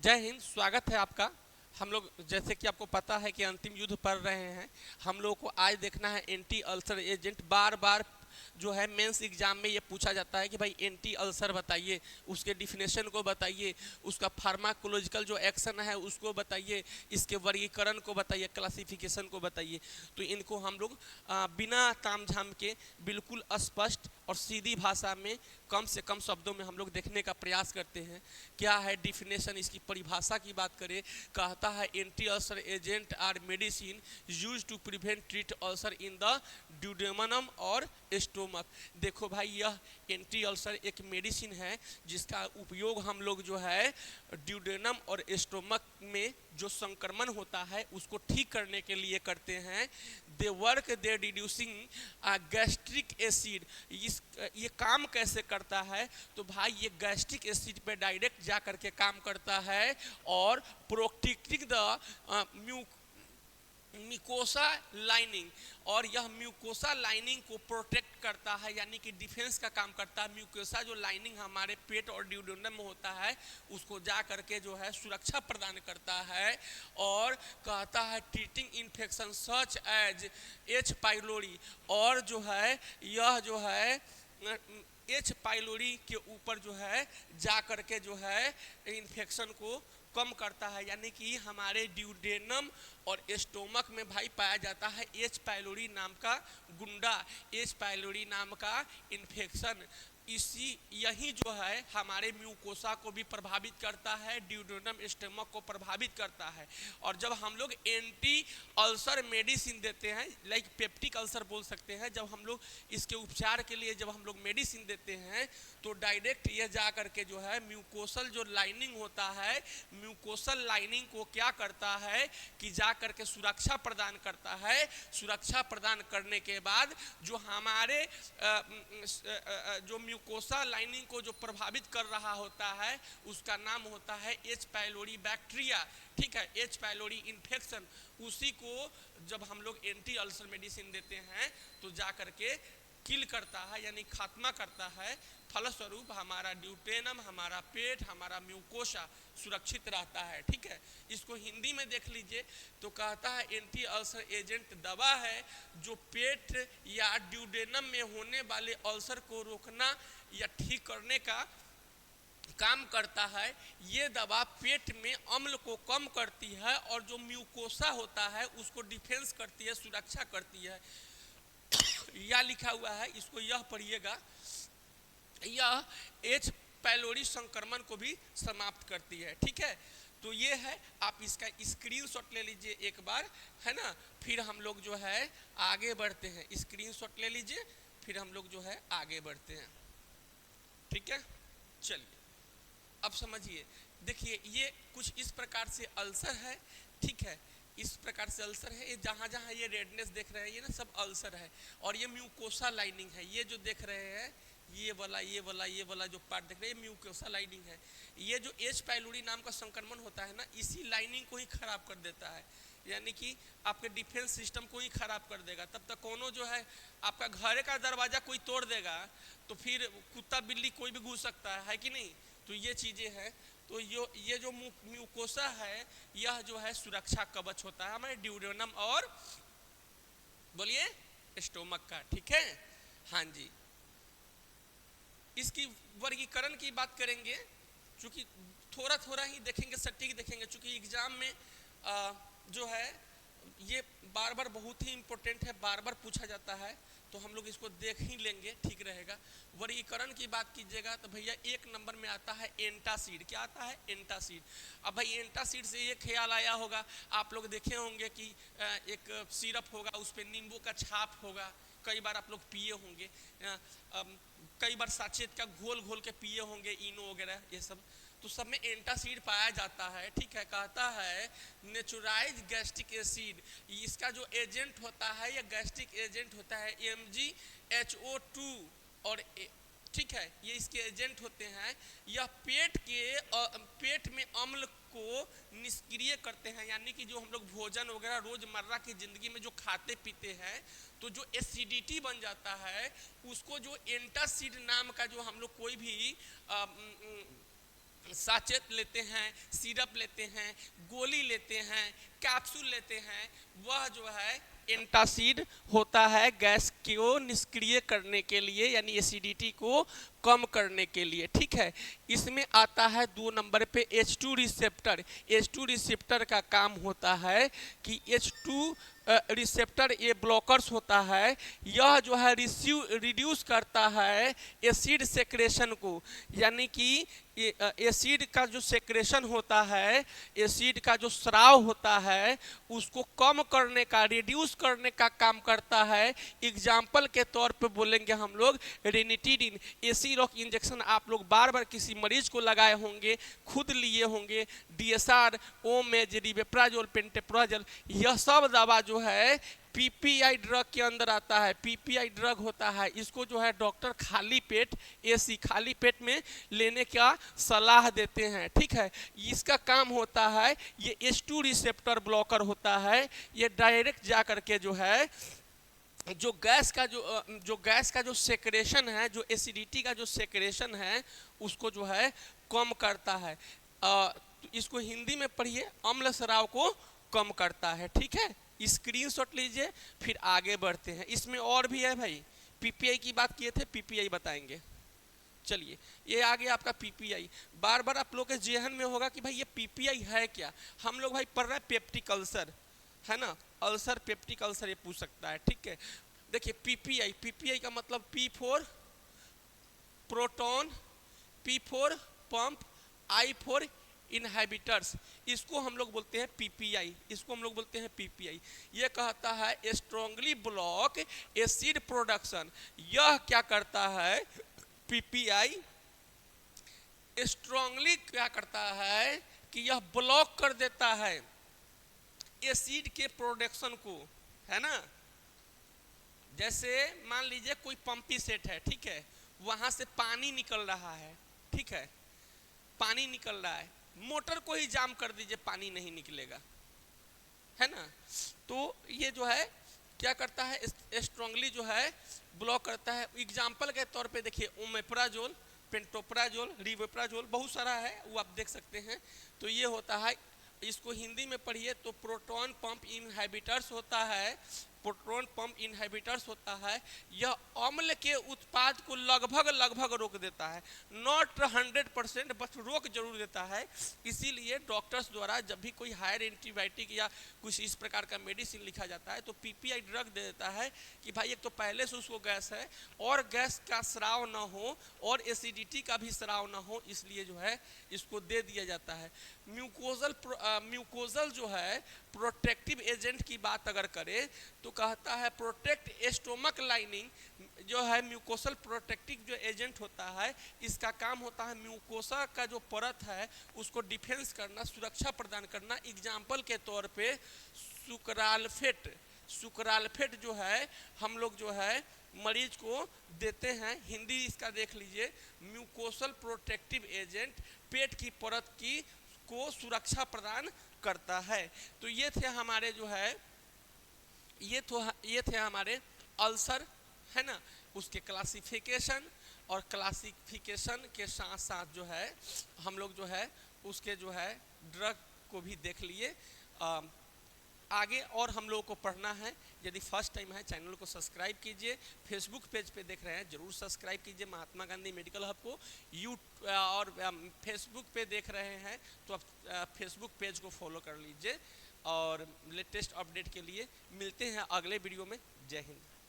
जय हिंद। स्वागत है आपका। हम लोग जैसे कि आपको पता है कि अंतिम युद्ध पढ़ रहे हैं। हम लोगों को आज देखना है एंटी अल्सर एजेंट। बार बार जो है मेंस एग्जाम में ये पूछा जाता है कि भाई एंटी अल्सर बताइए, उसके डिफिनेशन को बताइए, उसका फार्माकोलॉजिकल जो एक्शन है उसको बताइए, इसके वर्गीकरण को बताइए, क्लासिफिकेशन को बताइए। तो इनको हम लोग बिना तामझाम के बिल्कुल स्पष्ट और सीधी भाषा में कम से कम शब्दों में हम लोग देखने का प्रयास करते हैं। क्या है डिफिनेशन, इसकी परिभाषा की बात करें, कहता है anti ulcer agent or medicine use to prevent treat ulcer in the duodenum और स्टोमक। देखो भाई, यह एंटी अल्सर एक मेडिसिन है जिसका उपयोग हम लोग जो है ड्यूडेनम और स्टोमक में जो संक्रमण होता है उसको ठीक करने के लिए करते हैं। They work they reducing gastric acid. इस ये काम कैसे करता है? तो भाई ये गैस्ट्रिक एसिड पे डायरेक्ट जा करके काम करता है और प्रोटेक्टिंग द म्यूकोसा लाइनिंग, और यह म्यूकोसा लाइनिंग को प्रोटेक्ट करता है, यानी कि डिफेंस का काम करता है। म्यूकोसा जो लाइनिंग हमारे पेट और ड्यूडेनम में होता है उसको जा करके जो है सुरक्षा प्रदान करता है। और कहता है treating infection such as H pylori, और जो है यह जो है एच पाइलोरी के ऊपर जो है जा करके जो है इन्फेक्शन को कम करता है, यानी कि हमारे ड्यूडेनम और स्टोमक में भाई पाया जाता है एच पाइलोरी नाम का गुंडा, एच पाइलोरी नाम का इन्फेक्शन। इसी यही जो है हमारे म्यूकोसा को भी प्रभावित करता है, ड्यूडेनम स्टोमक को प्रभावित करता है। और जब हम लोग एंटी अल्सर मेडिसिन देते हैं, लाइक पेप्टिक अल्सर बोल सकते हैं, जब हम लोग इसके उपचार के लिए जब हम लोग मेडिसिन देते हैं तो डायरेक्ट ये जा करके जो है म्यूकोसल जो लाइनिंग होता है, म्यूकोसल लाइनिंग को क्या करता है कि जा करके सुरक्षा प्रदान करता है। सुरक्षा प्रदान करने के बाद जो हमारे जो म्यूकोसा लाइनिंग को जो प्रभावित कर रहा होता है उसका नाम होता है एच पाइलोरी बैक्टीरिया। ठीक है, एच पाइलोरी इन्फेक्शन। उसी को जब हम लोग एंटी अल्सर मेडिसिन देते हैं तो जा करके किल करता है, यानी खात्मा करता है। फलस्वरूप हमारा ड्यूटेनम, हमारा पेट, हमारा म्यूकोसा सुरक्षित रहता है। ठीक है, इसको हिंदी में देख लीजिए तो कहता है एंटी अल्सर एजेंट दवा है जो पेट या ड्यूडेनम में होने वाले अल्सर को रोकना या ठीक करने का काम करता है। ये दवा पेट में अम्ल को कम करती है और जो म्यूकोसा होता है उसको डिफेंस करती है, सुरक्षा करती है। यह लिखा हुआ है, इसको यह पढ़िएगा। यह एच पाइलोरी संक्रमण को भी समाप्त करती है। ठीक है, तो ये है, आप इसका स्क्रीनशॉट ले लीजिए एक बार, है ना। फिर हम लोग जो है आगे बढ़ते हैं। स्क्रीनशॉट ले लीजिए, फिर हम लोग जो है आगे बढ़ते हैं। ठीक है, चलिए अब समझिए। देखिए ये कुछ इस प्रकार से अल्सर है। ठीक है, इस प्रकार से अल्सर है। ये जहाँ जहाँ ये रेडनेस देख रहे हैं ये ना सब अल्सर है। और ये म्यूकोसा लाइनिंग है, ये जो देख रहे हैं ये वाला जो पार्ट देख रहे हैं ये म्यूकोसा लाइनिंग है। ये जो एच पाइलोरी नाम का संक्रमण होता है ना, इसी लाइनिंग को ही खराब कर देता है, यानी कि आपके डिफेंस सिस्टम को ही खराब कर देगा। तब तक कोनो जो है आपका घर का दरवाजा कोई तोड़ देगा तो फिर कुत्ता बिल्ली कोई भी घुस सकता है कि नहीं। तो ये चीज़ें हैं। तो ये जो म्यूकोसा है यह जो है सुरक्षा कवच होता है हमारे ड्यूडेनम और बोलिए स्टोमक का। ठीक है, हाँ जी। इसकी वर्गीकरण की बात करेंगे, चूंकि थोड़ा थोड़ा ही देखेंगे, सटीक देखेंगे, चूंकि एग्जाम में जो है ये बार बार बहुत ही इंपॉर्टेंट है, बार बार पूछा जाता है, तो हम लोग इसको देख ही लेंगे, ठीक रहेगा। वर्गीकरण की बात कीजिएगा तो भैया एक नंबर में आता है एंटासिड। क्या आता है? एंटासिड। अब भाई एंटासिड से ये ख्याल आया होगा, आप लोग देखे होंगे कि एक सिरप होगा, उस पर नींबू का छाप होगा, कई बार आप लोग पिए होंगे, कई बार साचेत का घोल घोल के पिए होंगे, इनो वगैरह ये सब, तो सब में एंटासिड पाया जाता है। ठीक है, कहता है नेचुराइज गैस्ट्रिक एसिड। इसका जो एजेंट होता है या गैस्ट्रिक एजेंट होता है MgHO2, और ठीक है ये इसके एजेंट होते हैं। यह पेट में अम्ल को निष्क्रिय करते हैं, यानी कि जो हम लोग भोजन वगैरह रोजमर्रा की जिंदगी में जो खाते पीते हैं तो जो एसिडिटी बन जाता है उसको जो एंटासिड नाम का जो हम लोग कोई भी साचेत लेते हैं, सिरप लेते हैं, गोली लेते हैं, कैप्सूल लेते हैं, वह जो है एंटासिड होता है गैस को निष्क्रिय करने के लिए, यानी एसिडिटी को कम करने के लिए। ठीक है, इसमें आता है 2 नंबर पे H2 रिसेप्टर। H2 रिसेप्टर का काम होता है कि H2 रिसेप्टर ये ब्लॉकर्स होता है, यह जो है रिड्यूस करता है एसिड सेक्रेशन को, यानी कि एसिड का जो सेक्रेशन होता है, एसिड का जो स्राव होता है उसको कम करने का, रिड्यूस करने का काम करता है। एग्जाम्पल के तौर पे बोलेंगे हम लोग रेनिटिडिन। एसी रॉक इंजेक्शन आप लोग बार बार किसी मरीज को लगाए होंगे, खुद लिए होंगे। DSR, ओमेज, रिवेप्राजोल, पेंटेप्राजोल, यह सब दवा जो है पीपीआई ड्रग के अंदर आता है। पीपीआई ड्रग होता है, इसको जो है डॉक्टर खाली पेट, एसी खाली पेट में लेने का सलाह देते हैं। ठीक है, इसका काम होता है, ये H2 रिसेप्टर ब्लॉकर होता है, ये डायरेक्ट जा करके जो है जो गैस का जो सेक्रेशन है, जो एसिडिटी का जो सेक्रेशन है उसको जो है कम करता है। तो इसको हिंदी में पढ़िए, अम्ल स्राव को कम करता है। ठीक है, स्क्रीनशॉट लीजिए, फिर आगे बढ़ते हैं। इसमें और भी है भाई, पीपीआई की बात किए थे, पीपीआई बताएंगे। चलिए, ये आ गया आपका पीपीआई। बार बार आप लोग के जेहन में होगा कि भाई ये पीपीआई है क्या। हम लोग भाई पढ़ रहे हैं पेप्टिक अल्सर, है ना, अल्सर, पेप्टिक अल्सर ये पूछ सकता है। ठीक है, देखिए पीपीआई, पीपीआई का मतलब P for proton, P for pump, I for inhibitors, इसको हम लोग बोलते हैं पीपीआई, इसको हम लोग बोलते हैं पीपीआई। ये कहता है स्ट्रांगली ब्लॉक एसिड प्रोडक्शन। यह क्या करता है, पीपीआई स्ट्रांगली क्या करता है कि यह ब्लॉक कर देता है एसिड के प्रोडक्शन को, है ना। जैसे मान लीजिए कोई पंपी सेट है, ठीक है, वहां से पानी निकल रहा है, ठीक है, पानी निकल रहा है, मोटर को ही जाम कर दीजिए, पानी नहीं निकलेगा, है ना। तो ये जो है क्या करता है, स्ट्रांगली जो है ब्लॉक करता है। एग्जाम्पल के तौर पे देखिए ओमेप्राजोल, पेंटोप्राजोल, रिवेप्राजोल, बहुत सारा है, वो आप देख सकते हैं। तो ये होता है, इसको हिंदी में पढ़िए तो प्रोटॉन पंप इनहिबिटर्स होता है, प्रोटॉन पंप इनहिबिटर्स होता है। यह अम्ल के उत्पाद को लगभग रोक देता है, नॉट 100%, बस रोक जरूर देता है। इसीलिए डॉक्टर्स द्वारा जब भी कोई हायर एंटीबायोटिक या कुछ इस प्रकार का मेडिसिन लिखा जाता है तो पीपीआई ड्रग दे देता है कि भाई एक तो पहले से उसको गैस है और गैस का स्राव ना हो और एसिडिटी का भी स्राव ना हो, इसलिए जो है इसको दे दिया जाता है। म्यूकोजल जो है प्रोटेक्टिव एजेंट की बात अगर करें तो कहता है प्रोटेक्ट स्टोमक लाइनिंग, जो है म्यूकोसल प्रोटेक्टिव जो एजेंट होता है, इसका काम होता है म्यूकोसा का जो परत है उसको डिफेंस करना, सुरक्षा प्रदान करना। एग्जाम्पल के तौर पे सुकराल्फेट, सुकराल्फेट जो है हम लोग जो है मरीज को देते हैं, हिंदी इसका देख लीजिए, म्यूकोसल प्रोटेक्टिव एजेंट, पेट की परत की को सुरक्षा प्रदान करता है। तो ये थे हमारे जो है ये थे हमारे अल्सर, है ना, उसके क्लासिफिकेशन, और क्लासिफिकेशन के साथ साथ जो है हम लोग जो है उसके जो है ड्रग को भी देख लिए। आगे और हम लोगों को पढ़ना है। यदि फर्स्ट टाइम है चैनल को सब्सक्राइब कीजिए, फेसबुक पेज पे देख रहे हैं जरूर सब्सक्राइब कीजिए महात्मा गांधी मेडिकल हब को, और फेसबुक पे देख रहे हैं तो आप फेसबुक पेज को फॉलो कर लीजिए। और लेटेस्ट अपडेट के लिए मिलते हैं अगले वीडियो में। जय हिंद।